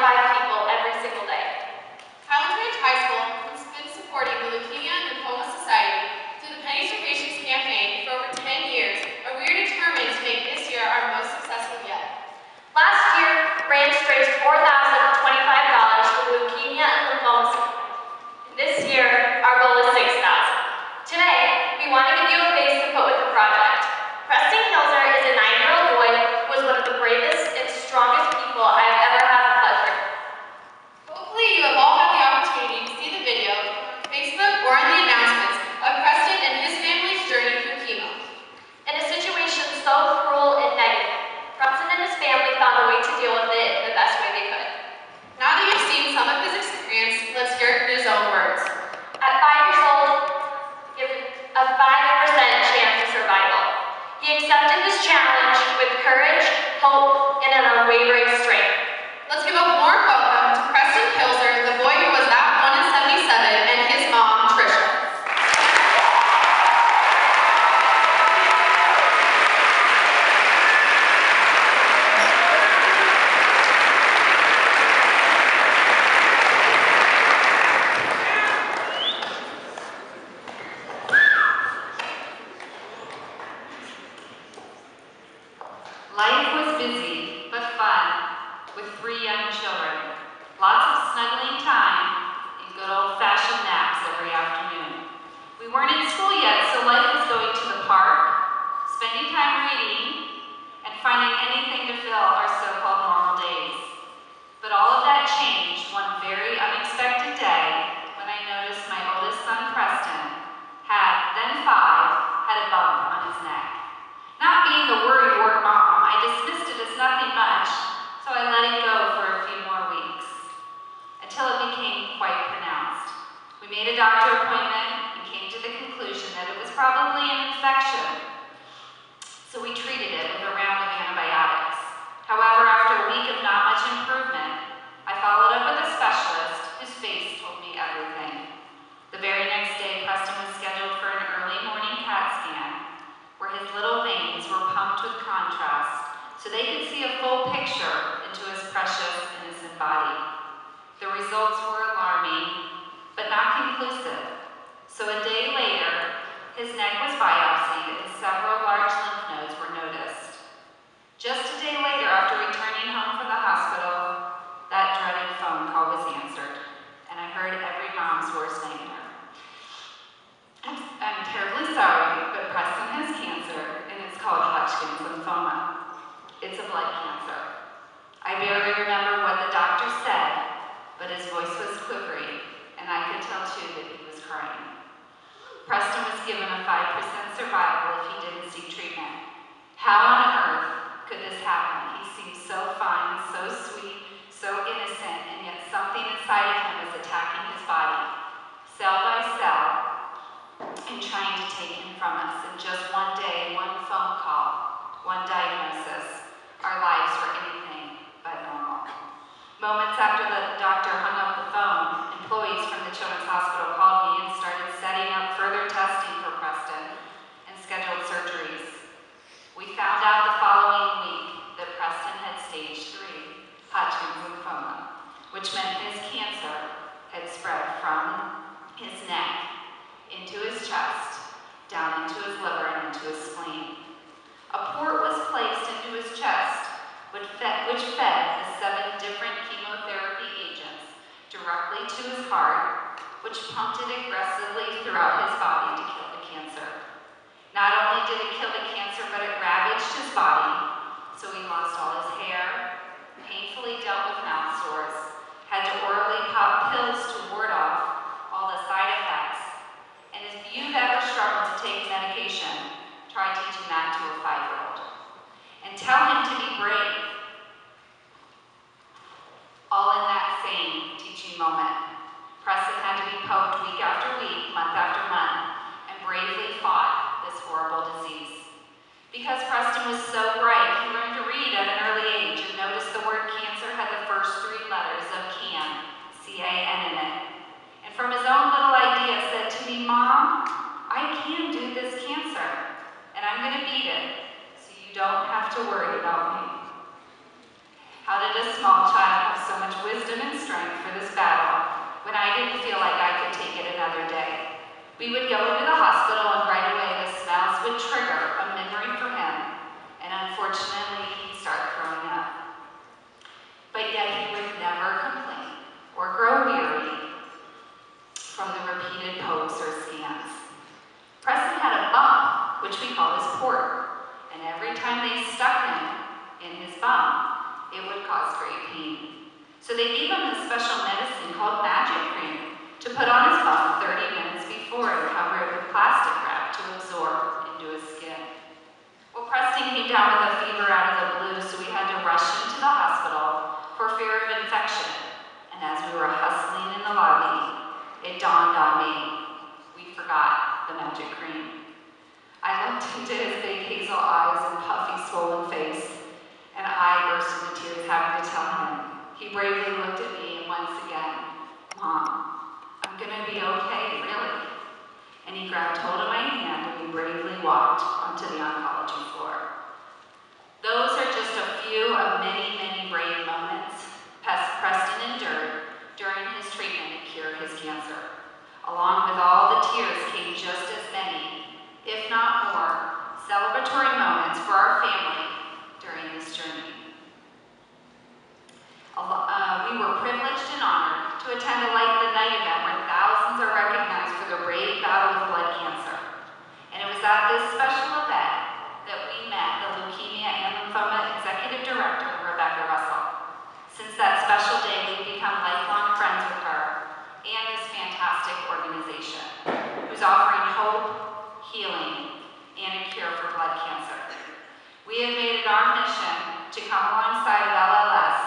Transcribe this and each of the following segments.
5 people every single day. Highlands High School has been supporting the Leukemia and Lymphoma Society through the Pennies for Patients campaign for over 10 years, and we are determined to make this year our most successful yet. Last year, Ranch raised $4,025 for the Leukemia and Lymphoma Society. This year, our goal is $6,000. Today, we want to give you a face to put with the project. Preston is a 9-year-old boy who was one of the bravest and strongest people I have ever had the pleasure. Hopefully you have all had the opportunity to see the video on Facebook or in the announcements of Preston and his family's journey through chemo. In a situation so cruel and negative, Preston and his family found a way to deal with it in the best way they could. Now that you've seen some of his experience, let's hear it in his own words. At 5 years old, given a 5% chance of survival. He accepted this challenge with courage, hope, and an unwavering strength. Let's give a warm welcome to Preston Pilser, the boy who was that 1 in 77, and his mom, Tricia. Life was busy, but fun, with 3 young children. Lots of snuggling time and good old-fashioned naps every afternoon. We weren't in school yet, so life was going to the park, spending time reading, and finding anything to fill our so-called normal days. But all of that changed one very unexpected day when I noticed my oldest son, Preston, then 5, had a bump on his neck. Not being the worry-wart mom, I dismissed it as nothing much, so I let it go for a few more weeks, until it became quite pronounced. We made a doctor appointment and came to the conclusion that it was probably an infection, so we treated it with a round of antibiotics. However, after a week of not much improvement, I followed up with a specialist whose face told me everything. The very next day, Preston was scheduled for an early morning CAT scan, where his little veins were pumped with contrast so they could see a full picture into his precious, innocent body. The results were alarming, but not conclusive. So a day later, his neck was biopsied and several large lymph nodes were noticed. Just a day later, after returning home from the hospital, that dreaded phone call was answered, and I heard every mom's worst nightmare. I'm terribly sorry, but Preston has cancer, and it's called Hodgkin's lymphoma. It's a blood cancer. I barely remember what the doctor said, but his voice was quivering, and I could tell too that he was crying. Preston was given a 5% survival if he didn't seek treatment. How on earth could this happen? He seemed so fine, so sweet, so innocent, and yet something inside of him was attacking his body, cell by cell, and trying to take him from us. In just one day, one phone call, one diagnosis, our lives were anything but normal. Moments after the doctor hung up the phone, employees from the Children's Hospital called me and started setting up further testing for Preston and scheduled surgeries. We found out the following week that Preston had stage 3 Hodgkin's lymphoma, which meant his cancer had spread from his neck into his chest, down into his liver, and into his spleen. A port was placed into his chest, which fed the 7 different chemotherapy agents directly to his heart, which pumped it aggressively throughout his body to kill the cancer. Not only did it kill the cancer, but it ravaged his body, so he lost all his hair, painfully dealt with mouth sores, had to orally pop pills to ward off all the side effects. And if you've ever struggled to take medication, try teaching that to a 5-year-old. And tell him to be brave. All in that same teaching moment. Preston had to be poked week after week, month after month, and bravely fought this horrible disease. Because Preston was so bright, he learned to read at an early age and noticed the word cancer had the first 3 letters of CAN, C-A-N in it. And from his own little idea said to me, "Mom, I can do this cancer, and I'm going to beat it, so you don't have to worry about me." How did a small child have so much wisdom and strength for this battle when I didn't feel like I could take it another day. We would go into the hospital and right away the smells would trigger a memory for him, and unfortunately he'd start throwing up. But yet he would never complain or grow weary from the repeated pokes or scans. Preston had a bump, which we call his port, and every time they stuck him in his bum, it would cause great pain. So they gave him this special medicine called magic cream to put on his bum 30 minutes before and cover it with plastic wrap to absorb into his skin. Well, Preston came down with a fever out of the blue, so we had to rush him to the hospital for fear of infection. And as we were hustling in the lobby, it dawned on me, we forgot the magic cream. I looked into his big hazel eyes and puffy, swollen face, and I burst into tears having to tell him. He bravely looked at me and once again, Mom, I'm gonna be okay, really. And he grabbed hold of my hand and we bravely walked onto the oncology floor. Those are just a few of many, many brave moments Preston endured during his treatment to cure his cancer. Along with all the tears came just as many, if not more, celebratory moments for our family during this journey. We were privileged and honored to attend a Light the Night event where thousands are recognized for their brave battle with blood cancer. And it was at this special event that we met the Leukemia and Lymphoma Executive Director, Rebecca Russell. Since that special day, we've become lifelong friends with her and this fantastic organization, who's offering hope, healing, and a cure for blood cancer. We have made it our mission to come alongside of LLS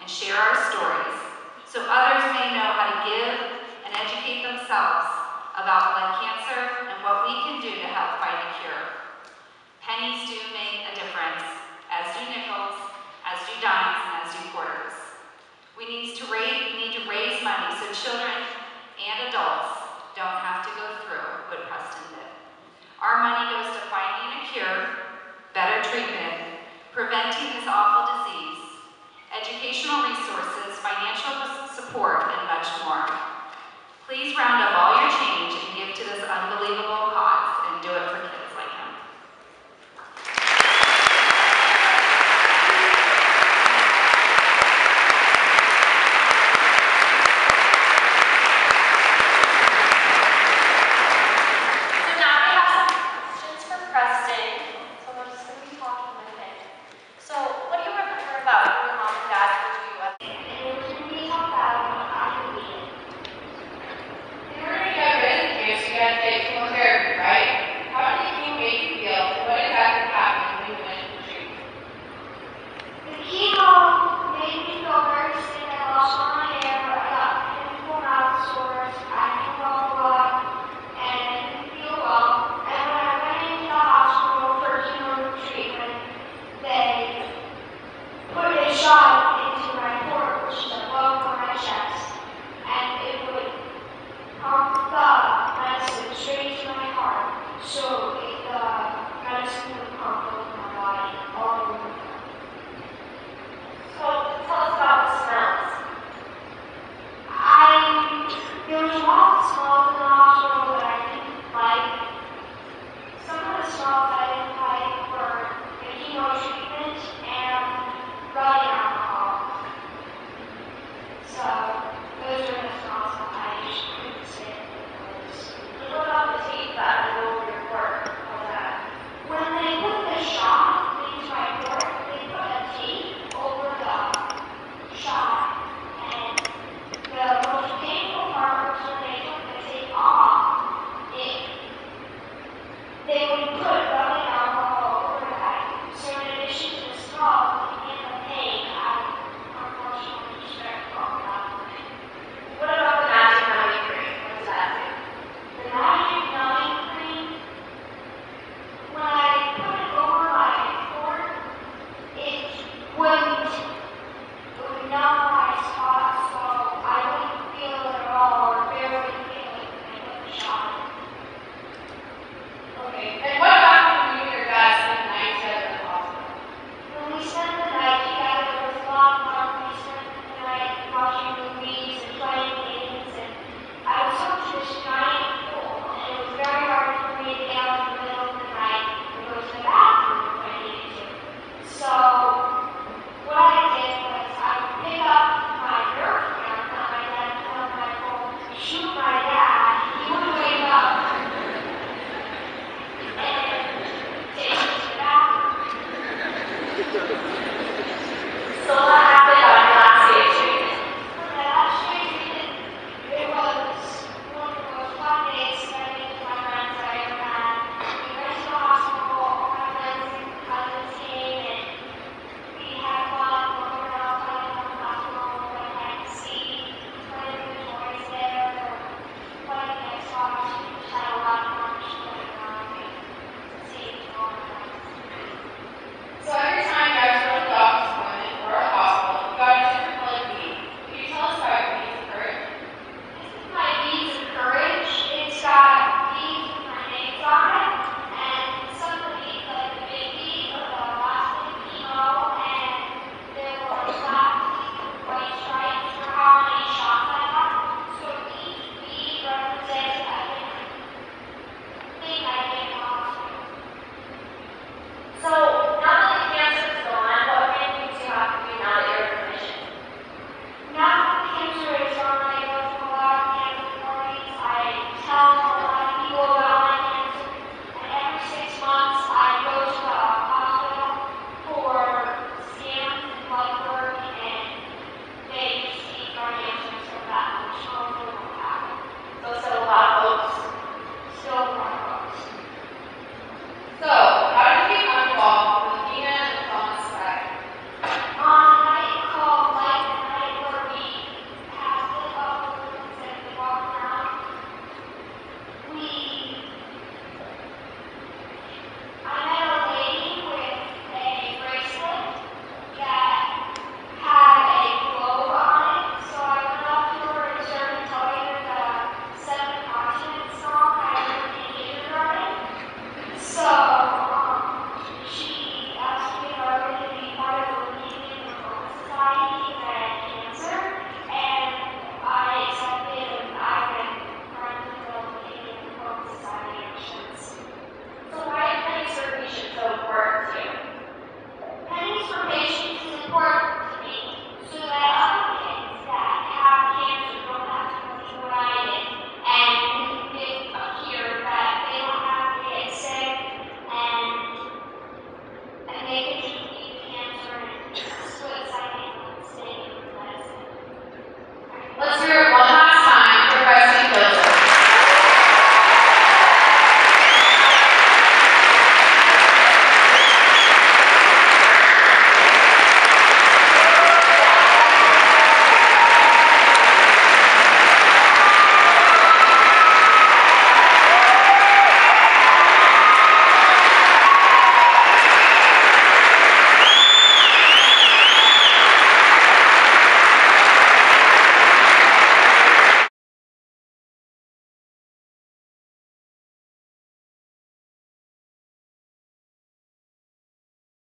and share our stories so others may know how to give and educate themselves about blood cancer and what we can do to help fight a cure. Pennies do make a difference, as do nickels, as do dimes, and as do quarters. We need to raise